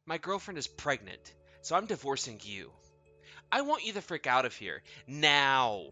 My girlfriend is pregnant, so I'm divorcing you. I want you to freak out of here. Now!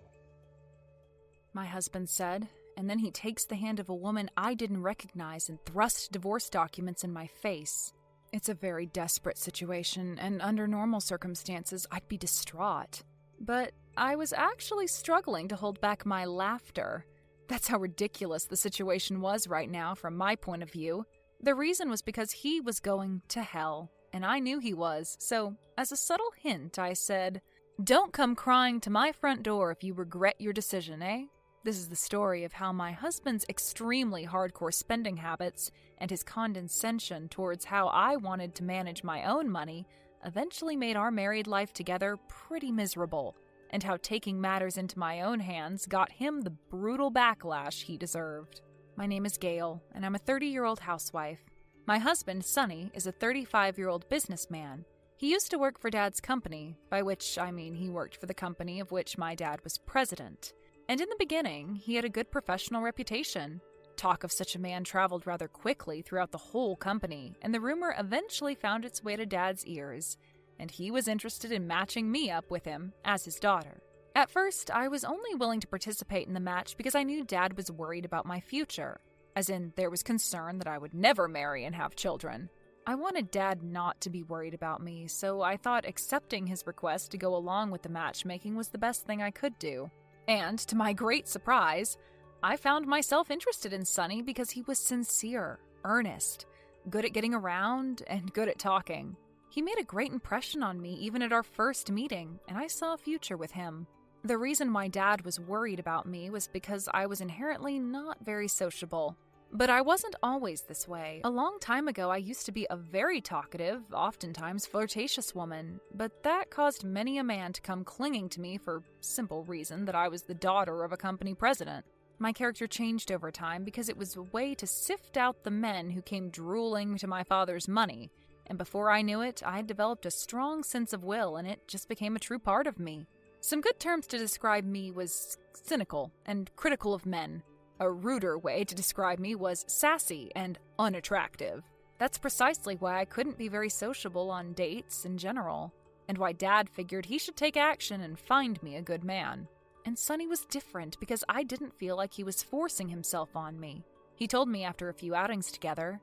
My husband said, and then he takes the hand of a woman I didn't recognize and thrusts divorce documents in my face. It's a very desperate situation, and under normal circumstances, I'd be distraught. But I was actually struggling to hold back my laughter. That's how ridiculous the situation was right now from my point of view. The reason was because he was going to hell, and I knew he was, so as a subtle hint, I said, "Don't come crying to my front door if you regret your decision, eh?" This is the story of how my husband's extremely hardcore spending habits and his condescension towards how I wanted to manage my own money eventually made our married life together pretty miserable, and how taking matters into my own hands got him the brutal backlash he deserved. My name is Gail, and I'm a 30-year-old housewife. My husband, Sonny, is a 35-year-old businessman. He used to work for Dad's company, by which I mean he worked for the company of which my dad was president. And in the beginning, he had a good professional reputation. Talk of such a man traveled rather quickly throughout the whole company, and the rumor eventually found its way to Dad's ears, and he was interested in matching me up with him as his daughter. At first, I was only willing to participate in the match because I knew Dad was worried about my future, as in there was concern that I would never marry and have children. I wanted Dad not to be worried about me, so I thought accepting his request to go along with the matchmaking was the best thing I could do. And, to my great surprise, I found myself interested in Sonny because he was sincere, earnest, good at getting around, and good at talking. He made a great impression on me even at our first meeting, and I saw a future with him. The reason why Dad was worried about me was because I was inherently not very sociable. But I wasn't always this way. A long time ago, I used to be a very talkative, oftentimes flirtatious woman, but that caused many a man to come clinging to me for simple reason that I was the daughter of a company president. My character changed over time because it was a way to sift out the men who came drooling to my father's money, and before I knew it, I had developed a strong sense of will and it just became a true part of me. Some good terms to describe me was cynical and critical of men. A ruder way to describe me was sassy and unattractive. That's precisely why I couldn't be very sociable on dates in general, and why Dad figured he should take action and find me a good man. And Sonny was different because I didn't feel like he was forcing himself on me. He told me after a few outings together,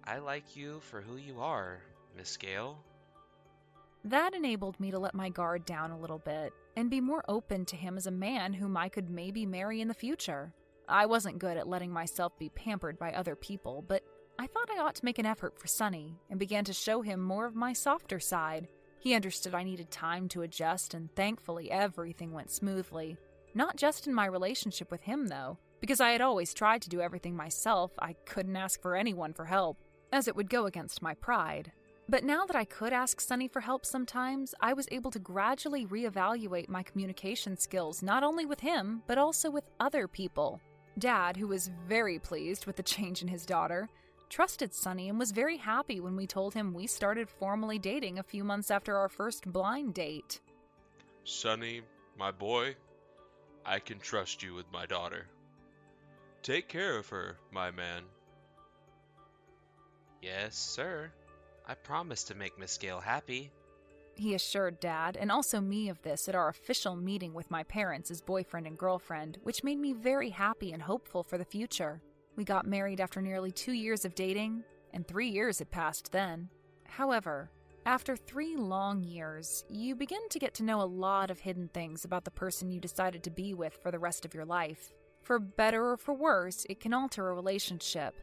I like you for who you are, Miss Gale. That enabled me to let my guard down a little bit and be more open to him as a man whom I could maybe marry in the future. I wasn't good at letting myself be pampered by other people, but I thought I ought to make an effort for Sonny and began to show him more of my softer side. He understood I needed time to adjust, and thankfully everything went smoothly. Not just in my relationship with him, though. Because I had always tried to do everything myself, I couldn't ask for anyone for help, as it would go against my pride. But now that I could ask Sonny for help sometimes, I was able to gradually reevaluate my communication skills not only with him, but also with other people. Dad, who was very pleased with the change in his daughter, trusted Sonny and was very happy when we told him we started formally dating a few months after our first blind date. Sonny, my boy, I can trust you with my daughter. Take care of her, my man. Yes, sir. I promise to make Miss Gale happy. He assured Dad, and also me, of this at our official meeting with my parents as boyfriend and girlfriend, which made me very happy and hopeful for the future. We got married after nearly 2 years of dating, and 3 years had passed then. However, after 3 long years, you begin to get to know a lot of hidden things about the person you decided to be with for the rest of your life. For better or for worse, it can alter a relationship,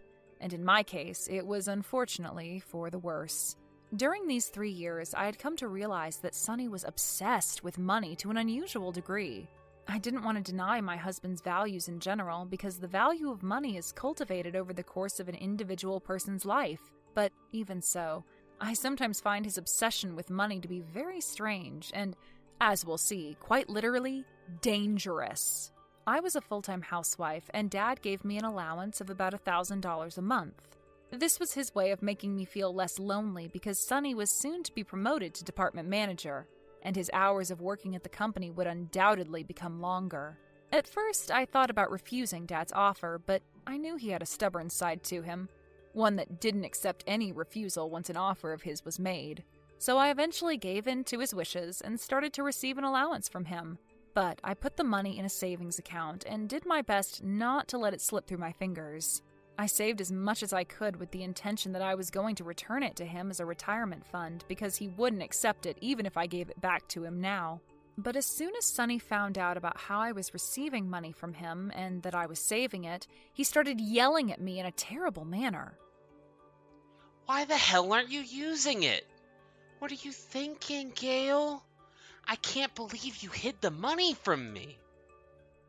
and in my case, it was unfortunately for the worse. During these 3 years, I had come to realize that Sonny was obsessed with money to an unusual degree. I didn't want to deny my husband's values in general because the value of money is cultivated over the course of an individual person's life. But even so, I sometimes find his obsession with money to be very strange and, as we'll see, quite literally, dangerous. I was a full-time housewife, and Dad gave me an allowance of about $1,000 a month. This was his way of making me feel less lonely because Sonny was soon to be promoted to department manager, and his hours of working at the company would undoubtedly become longer. At first, I thought about refusing Dad's offer, but I knew he had a stubborn side to him. one that didn't accept any refusal once an offer of his was made. So I eventually gave in to his wishes and started to receive an allowance from him. But I put the money in a savings account and did my best not to let it slip through my fingers. I saved as much as I could with the intention that I was going to return it to him as a retirement fund because he wouldn't accept it even if I gave it back to him now. But as soon as Sonny found out about how I was receiving money from him and that I was saving it, he started yelling at me in a terrible manner. Why the hell aren't you using it? What are you thinking, Gail? I can't believe you hid the money from me.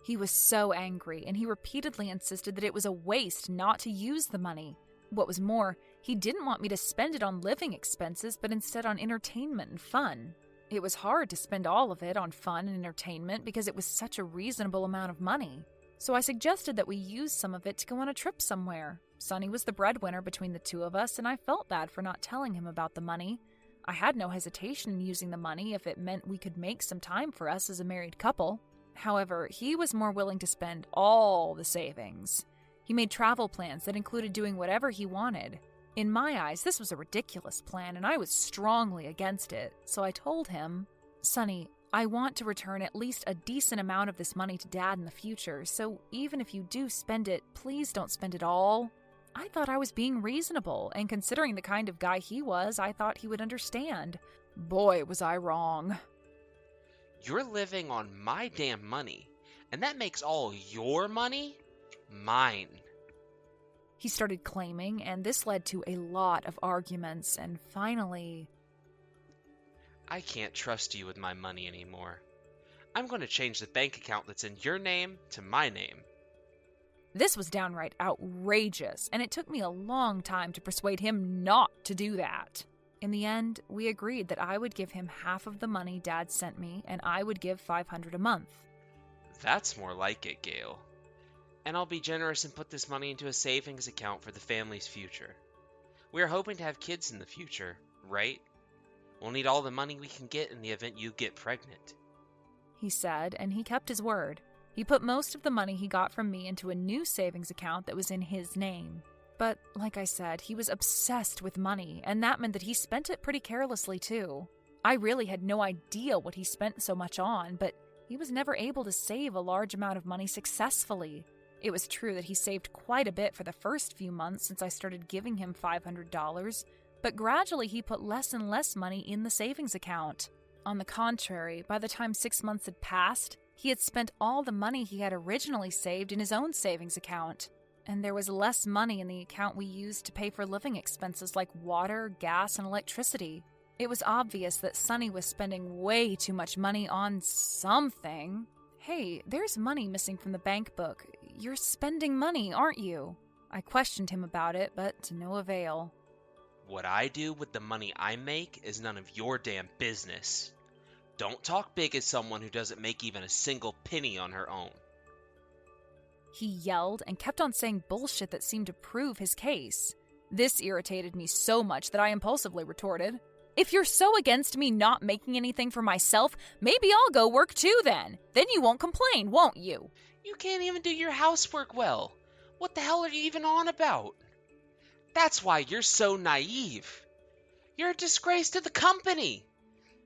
He was so angry, and he repeatedly insisted that it was a waste not to use the money. What was more, he didn't want me to spend it on living expenses, but instead on entertainment and fun. It was hard to spend all of it on fun and entertainment because it was such a reasonable amount of money. So I suggested that we use some of it to go on a trip somewhere. Sonny was the breadwinner between the two of us, and I felt bad for not telling him about the money. I had no hesitation in using the money if it meant we could make some time for us as a married couple. However, he was more willing to spend all the savings. He made travel plans that included doing whatever he wanted. In my eyes, this was a ridiculous plan, and I was strongly against it. So I told him, Sonny, I want to return at least a decent amount of this money to Dad in the future, so even if you do spend it, please don't spend it all. I thought I was being reasonable, and considering the kind of guy he was, I thought he would understand. Boy, was I wrong. You're living on my damn money, and that makes all your money mine. He started claiming, and this led to a lot of arguments, and finally... I can't trust you with my money anymore. I'm going to change the bank account that's in your name to my name. This was downright outrageous, and it took me a long time to persuade him not to do that. In the end, we agreed that I would give him half of the money Dad sent me, and I would give $500 a month. That's more like it, Gail. And I'll be generous and put this money into a savings account for the family's future. We are hoping to have kids in the future, right? We'll need all the money we can get in the event you get pregnant. He said, and he kept his word. He put most of the money he got from me into a new savings account that was in his name. But, like I said, he was obsessed with money, and that meant that he spent it pretty carelessly, too. I really had no idea what he spent so much on, but he was never able to save a large amount of money successfully. It was true that he saved quite a bit for the first few months since I started giving him $500, but gradually he put less and less money in the savings account. On the contrary, by the time 6 months had passed, he had spent all the money he had originally saved in his own savings account. And there was less money in the account we used to pay for living expenses like water, gas, and electricity. It was obvious that Sonny was spending way too much money on something. Hey, there's money missing from the bank book. You're spending money, aren't you? I questioned him about it, but to no avail. What I do with the money I make is none of your damn business. Don't talk big as someone who doesn't make even a single penny on her own. He yelled and kept on saying bullshit that seemed to prove his case. This irritated me so much that I impulsively retorted, If you're so against me not making anything for myself, maybe I'll go work too then. Then you won't complain, won't you? You can't even do your housework well. What the hell are you even on about? That's why you're so naive. You're a disgrace to the company.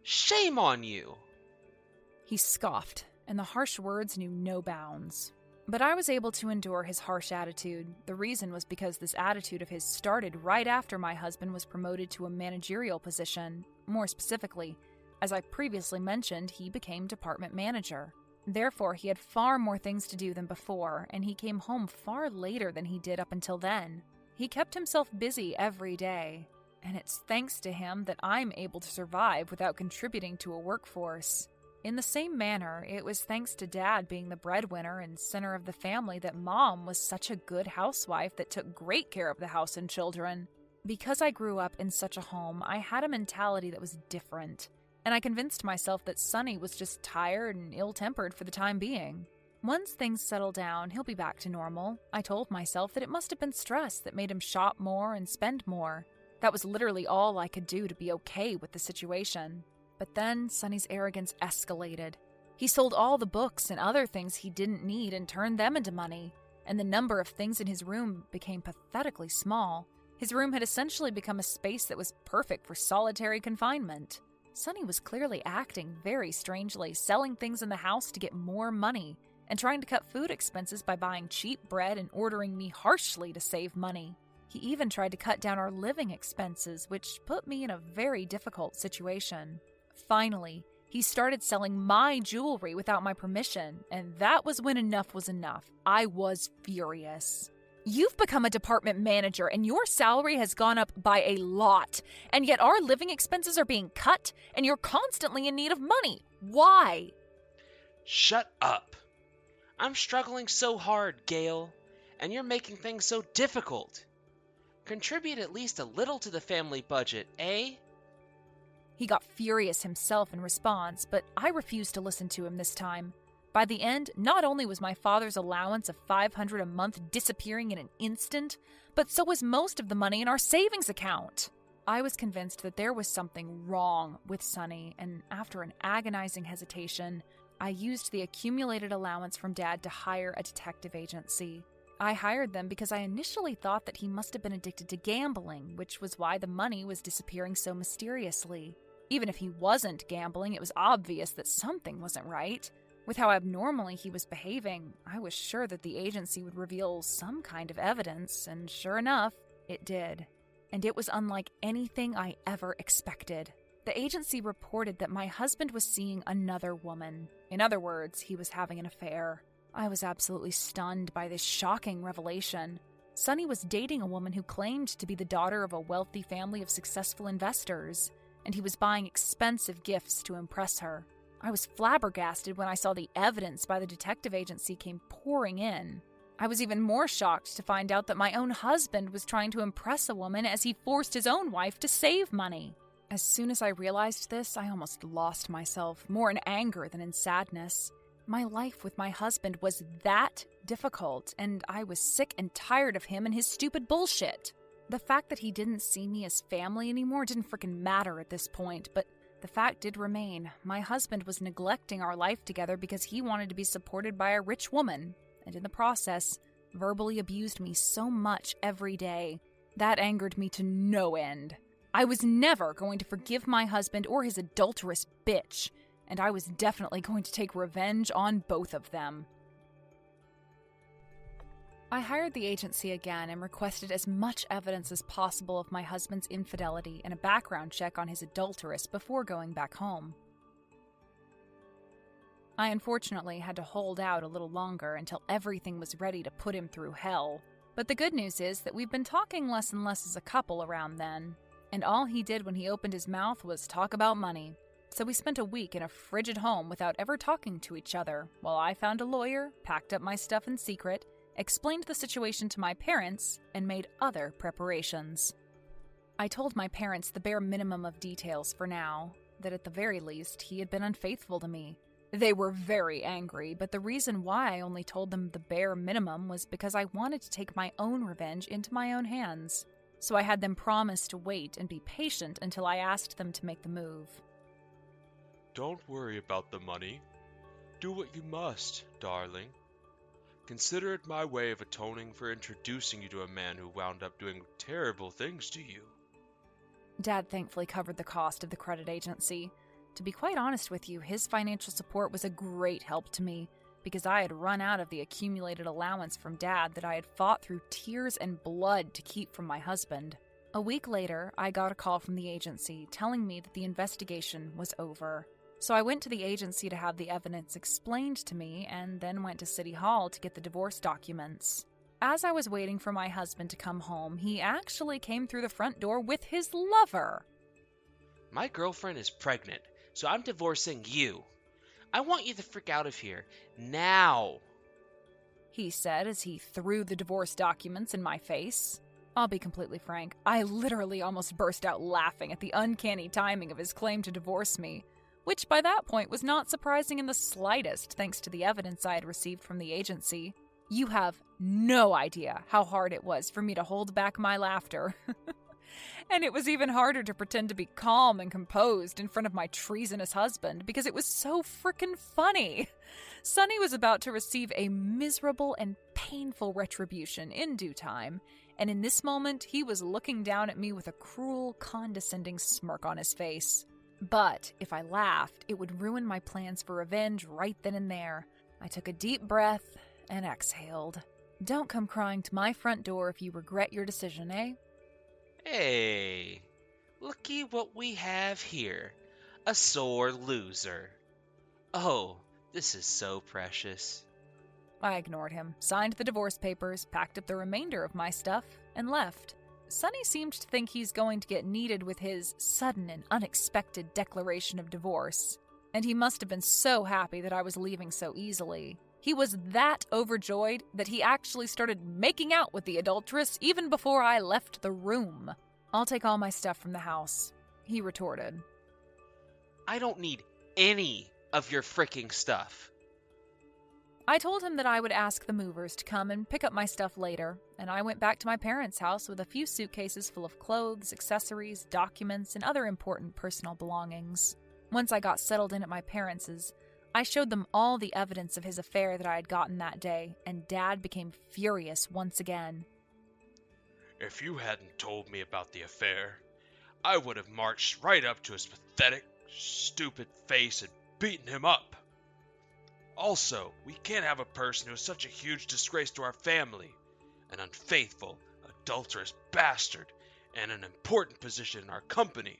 Shame on you. He scoffed, and the harsh words knew no bounds. But I was able to endure his harsh attitude. The reason was because this attitude of his started right after my husband was promoted to a managerial position. More specifically, as I previously mentioned, he became department manager. Therefore, he had far more things to do than before, and he came home far later than he did up until then. He kept himself busy every day, and it's thanks to him that I'm able to survive without contributing to a workforce. In the same manner, it was thanks to Dad being the breadwinner and center of the family that Mom was such a good housewife that took great care of the house and children. Because I grew up in such a home, I had a mentality that was different, and I convinced myself that Sonny was just tired and ill-tempered for the time being. Once things settle down, he'll be back to normal. I told myself that it must have been stress that made him shop more and spend more. That was literally all I could do to be okay with the situation. But then Sonny's arrogance escalated. He sold all the books and other things he didn't need and turned them into money, and the number of things in his room became pathetically small. His room had essentially become a space that was perfect for solitary confinement. Sonny was clearly acting very strangely, selling things in the house to get more money, and trying to cut food expenses by buying cheap bread and ordering me harshly to save money. He even tried to cut down our living expenses, which put me in a very difficult situation. Finally, he started selling my jewelry without my permission, and that was when enough was enough. I was furious. You've become a department manager, and your salary has gone up by a lot, and yet our living expenses are being cut, and you're constantly in need of money. Why? Shut up. I'm struggling so hard, Gail, and you're making things so difficult. Contribute at least a little to the family budget, eh? He got furious himself in response, but I refused to listen to him this time. By the end, not only was my father's allowance of $500 a month disappearing in an instant, but so was most of the money in our savings account. I was convinced that there was something wrong with Sonny, and after an agonizing hesitation, I used the accumulated allowance from Dad to hire a detective agency. I hired them because I initially thought that he must have been addicted to gambling, which was why the money was disappearing so mysteriously. Even if he wasn't gambling, it was obvious that something wasn't right. With how abnormally he was behaving, I was sure that the agency would reveal some kind of evidence, and sure enough, it did. And it was unlike anything I ever expected. The agency reported that my husband was seeing another woman. In other words, he was having an affair. I was absolutely stunned by this shocking revelation. Sonny was dating a woman who claimed to be the daughter of a wealthy family of successful investors, and he was buying expensive gifts to impress her. I was flabbergasted when I saw the evidence by the detective agency came pouring in. I was even more shocked to find out that my own husband was trying to impress a woman as he forced his own wife to save money. As soon as I realized this, I almost lost myself, more in anger than in sadness. My life with my husband was that difficult, and I was sick and tired of him and his stupid bullshit. The fact that he didn't see me as family anymore didn't frickin' matter at this point, but the fact did remain. My husband was neglecting our life together because he wanted to be supported by a rich woman, and in the process, verbally abused me so much every day. That angered me to no end. I was never going to forgive my husband or his adulterous bitch, and I was definitely going to take revenge on both of them. I hired the agency again and requested as much evidence as possible of my husband's infidelity and a background check on his adulteress before going back home. I unfortunately had to hold out a little longer until everything was ready to put him through hell. But the good news is that we've been talking less and less as a couple around then, and all he did when he opened his mouth was talk about money. So we spent a week in a frigid home without ever talking to each other, while I found a lawyer, packed up my stuff in secret, explained the situation to my parents, and made other preparations. I told my parents the bare minimum of details for now, that at the very least he had been unfaithful to me. They were very angry, but the reason why I only told them the bare minimum was because I wanted to take my own revenge into my own hands. So I had them promise to wait and be patient until I asked them to make the move. Don't worry about the money. Do what you must, darling. Consider it my way of atoning for introducing you to a man who wound up doing terrible things to you. Dad thankfully covered the cost of the credit agency. To be quite honest with you, his financial support was a great help to me, because I had run out of the accumulated allowance from Dad that I had fought through tears and blood to keep from my husband. A week later, I got a call from the agency telling me that the investigation was over. So I went to the agency to have the evidence explained to me, and then went to City Hall to get the divorce documents. As I was waiting for my husband to come home, he actually came through the front door with his lover. My girlfriend is pregnant, so I'm divorcing you. I want you to freak out of here, now, he said as he threw the divorce documents in my face. I'll be completely frank, I literally almost burst out laughing at the uncanny timing of his claim to divorce me, which by that point was not surprising in the slightest thanks to the evidence I had received from the agency. You have no idea how hard it was for me to hold back my laughter. And it was even harder to pretend to be calm and composed in front of my treasonous husband because it was so frickin' funny. Sonny was about to receive a miserable and painful retribution in due time, and in this moment, he was looking down at me with a cruel, condescending smirk on his face. But if I laughed, it would ruin my plans for revenge right then and there. I took a deep breath and exhaled. Don't come crying to my front door if you regret your decision, eh? Hey, looky what we have here. A sore loser. Oh, this is so precious. I ignored him, signed the divorce papers, packed up the remainder of my stuff, and left. Sonny seemed to think he's going to get needed with his sudden and unexpected declaration of divorce, and he must have been so happy that I was leaving so easily. He was that overjoyed that he actually started making out with the adulteress even before I left the room. I'll take all my stuff from the house, he retorted. I don't need any of your fricking stuff. I told him that I would ask the movers to come and pick up my stuff later, and I went back to my parents' house with a few suitcases full of clothes, accessories, documents, and other important personal belongings. Once I got settled in at my parents', I showed them all the evidence of his affair that I had gotten that day, and Dad became furious once again. If you hadn't told me about the affair, I would have marched right up to his pathetic, stupid face and beaten him up. Also, we can't have a person who is such a huge disgrace to our family, an unfaithful, adulterous bastard, and an important position in our company,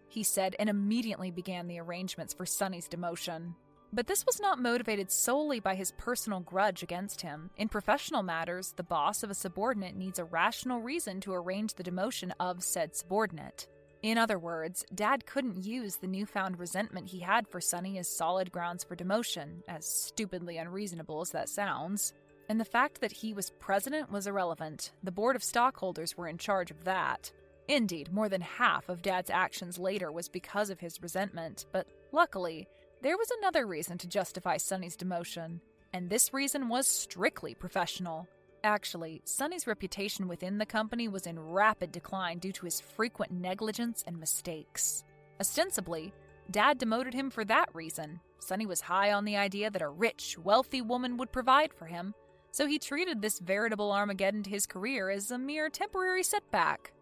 he said, and immediately began the arrangements for Sonny's demotion. But this was not motivated solely by his personal grudge against him. In professional matters, the boss of a subordinate needs a rational reason to arrange the demotion of said subordinate. In other words, Dad couldn't use the newfound resentment he had for Sonny as solid grounds for demotion, as stupidly unreasonable as that sounds. And the fact that he was president was irrelevant. The board of stockholders were in charge of that. Indeed, more than half of Dad's actions later was because of his resentment, but luckily, there was another reason to justify Sonny's demotion, and this reason was strictly professional. Actually, Sonny's reputation within the company was in rapid decline due to his frequent negligence and mistakes. Ostensibly, Dad demoted him for that reason. Sonny was high on the idea that a rich, wealthy woman would provide for him, so he treated this veritable Armageddon to his career as a mere temporary setback.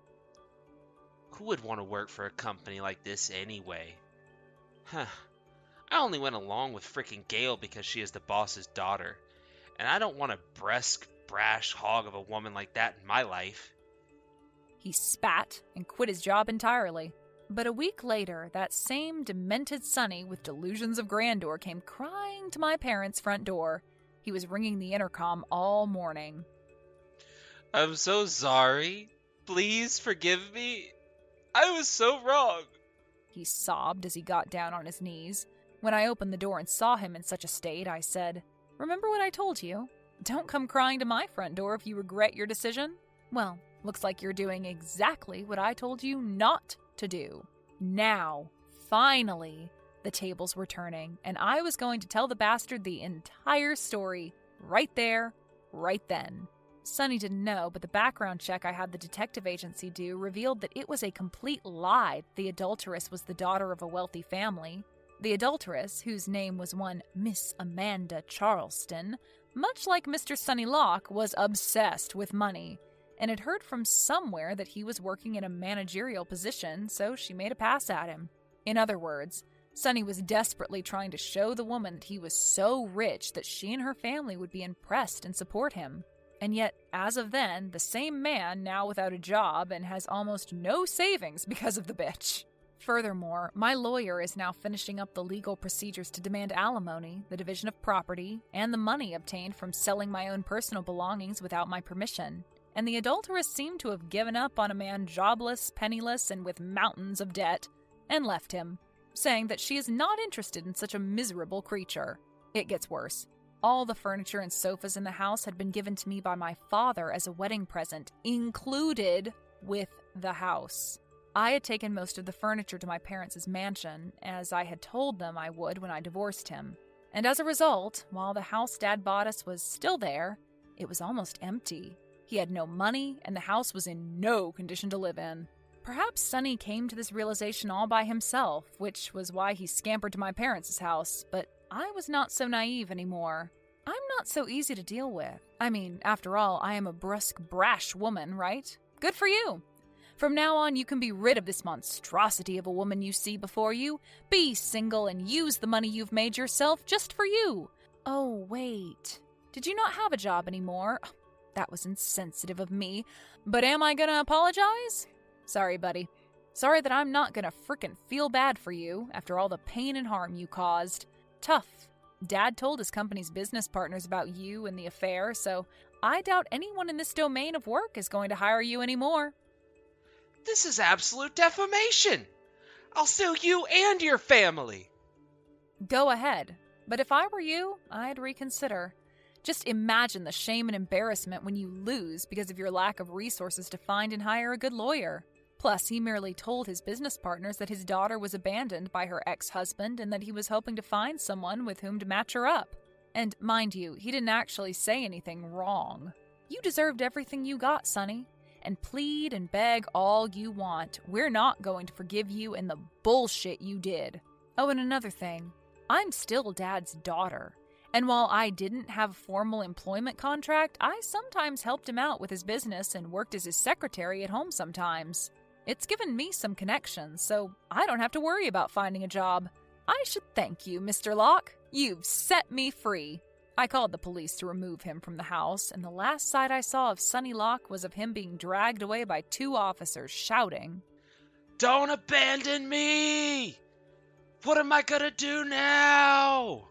Who would want to work for a company like this anyway? Huh. I only went along with frickin' Gail because she is the boss's daughter, and I don't want a brusque, brash hog of a woman like that in my life. He spat and quit his job entirely. But a week later, that same demented Sonny with delusions of grandeur came crying to my parents' front door. He was ringing the intercom all morning. I'm so sorry. Please forgive me. I was so wrong, he sobbed as he got down on his knees. When I opened the door and saw him in such a state, I said, "Remember what I told you? Don't come crying to my front door if you regret your decision." Well, looks like you're doing exactly what I told you not to do. Now, finally, the tables were turning, and I was going to tell the bastard the entire story right there, right then. Sonny didn't know, but the background check I had the detective agency do revealed that it was a complete lie. The adulteress was the daughter of a wealthy family. The adulteress, whose name was one Miss Amanda Charleston, much like Mr. Sonny Locke, was obsessed with money, and had heard from somewhere that he was working in a managerial position, so she made a pass at him. In other words, Sonny was desperately trying to show the woman that he was so rich that she and her family would be impressed and support him. And yet, as of then, the same man, now without a job, and has almost no savings because of the bitch. Furthermore, my lawyer is now finishing up the legal procedures to demand alimony, the division of property, and the money obtained from selling my own personal belongings without my permission. And the adulteress seemed to have given up on a man jobless, penniless, and with mountains of debt, and left him, saying that she is not interested in such a miserable creature. It gets worse. All the furniture and sofas in the house had been given to me by my father as a wedding present, included with the house. I had taken most of the furniture to my parents' mansion, as I had told them I would when I divorced him. And as a result, while the house Dad bought us was still there, it was almost empty. He had no money, and the house was in no condition to live in. Perhaps Sonny came to this realization all by himself, which was why he scampered to my parents' house, but I was not so naive anymore. I'm not so easy to deal with. I mean, after all, I am a brusque, brash woman, right? Good for you. From now on, you can be rid of this monstrosity of a woman you see before you, be single, and use the money you've made yourself just for you. Oh, wait. Did you not have a job anymore? That was insensitive of me. But am I gonna apologize? Sorry, buddy. Sorry that I'm not gonna frickin' feel bad for you after all the pain and harm you caused. Tough. Dad told his company's business partners about you and the affair, so I doubt anyone in this domain of work is going to hire you anymore. This is absolute defamation! I'll sue you and your family! Go ahead. But if I were you, I'd reconsider. Just imagine the shame and embarrassment when you lose because of your lack of resources to find and hire a good lawyer. Plus, he merely told his business partners that his daughter was abandoned by her ex-husband and that he was hoping to find someone with whom to match her up. And mind you, he didn't actually say anything wrong. You deserved everything you got, Sonny. And plead and beg all you want. We're not going to forgive you and the bullshit you did. Oh, and another thing. I'm still Dad's daughter. And while I didn't have a formal employment contract, I sometimes helped him out with his business and worked as his secretary at home sometimes. It's given me some connections, so I don't have to worry about finding a job. I should thank you, Mr. Locke. You've set me free. I called the police to remove him from the house, and the last sight I saw of Sonny Locke was of him being dragged away by 2 officers shouting, Don't abandon me! What am I gonna do now?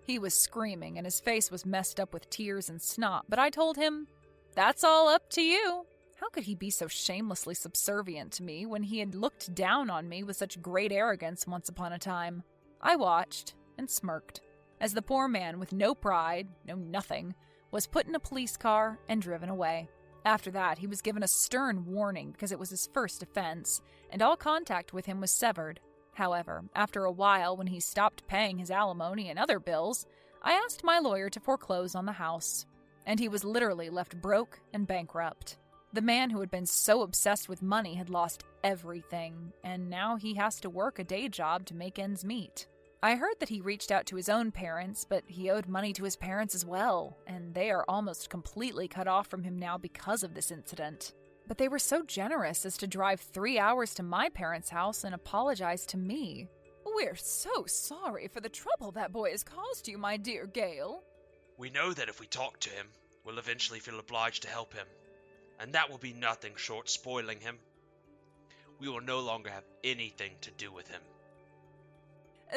He was screaming, and his face was messed up with tears and snot, but I told him, that's all up to you. How could he be so shamelessly subservient to me when he had looked down on me with such great arrogance once upon a time? I watched and smirked as the poor man with no pride, no nothing, was put in a police car and driven away. After that, he was given a stern warning because it was his first offense, and all contact with him was severed. However, after a while, when he stopped paying his alimony and other bills, I asked my lawyer to foreclose on the house, and he was literally left broke and bankrupt. The man who had been so obsessed with money had lost everything, and now he has to work a day job to make ends meet. I heard that he reached out to his own parents, but he owed money to his parents as well, and they are almost completely cut off from him now because of this incident. But they were so generous as to drive 3 hours to my parents' house and apologize to me. We're so sorry for the trouble that boy has caused you, my dear Gale. We know that if we talk to him, we'll eventually feel obliged to help him, and that will be nothing short spoiling him. We will no longer have anything to do with him.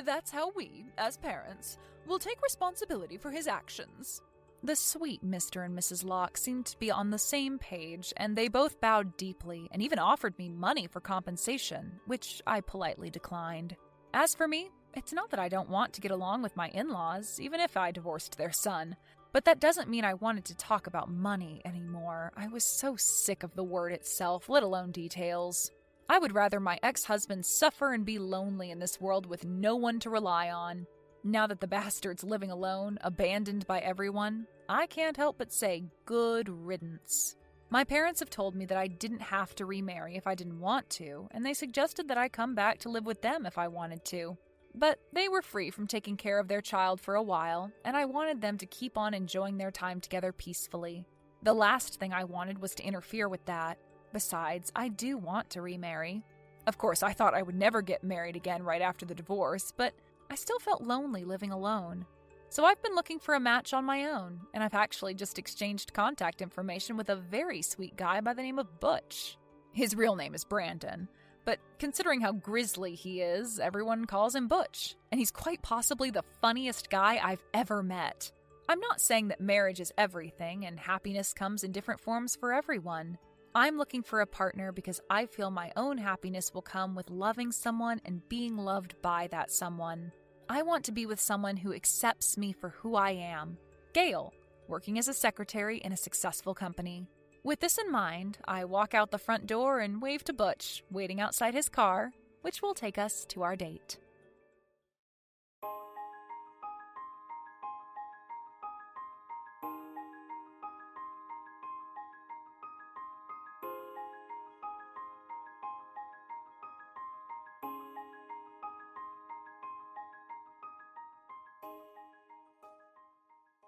That's how we, as parents, will take responsibility for his actions. The sweet Mr. and Mrs. Locke seemed to be on the same page, and they both bowed deeply and even offered me money for compensation, which I politely declined. As for me, it's not that I don't want to get along with my in-laws, even if I divorced their son. But that doesn't mean I wanted to talk about money anymore. I was so sick of the word itself, let alone details. I would rather my ex-husband suffer and be lonely in this world with no one to rely on. Now that the bastard's living alone, abandoned by everyone, I can't help but say good riddance. My parents have told me that I didn't have to remarry if I didn't want to, and they suggested that I come back to live with them if I wanted to. But they were free from taking care of their child for a while, and I wanted them to keep on enjoying their time together peacefully. The last thing I wanted was to interfere with that. Besides, I do want to remarry. Of course, I thought I would never get married again right after the divorce, but I still felt lonely living alone. So I've been looking for a match on my own, and I've actually just exchanged contact information with a very sweet guy by the name of Butch. His real name is Brandon, but considering how grisly he is, everyone calls him Butch, and he's quite possibly the funniest guy I've ever met. I'm not saying that marriage is everything, and happiness comes in different forms for everyone. I'm looking for a partner because I feel my own happiness will come with loving someone and being loved by that someone. I want to be with someone who accepts me for who I am. Gail, working as a secretary in a successful company. With this in mind, I walk out the front door and wave to Butch, waiting outside his car, which will take us to our date.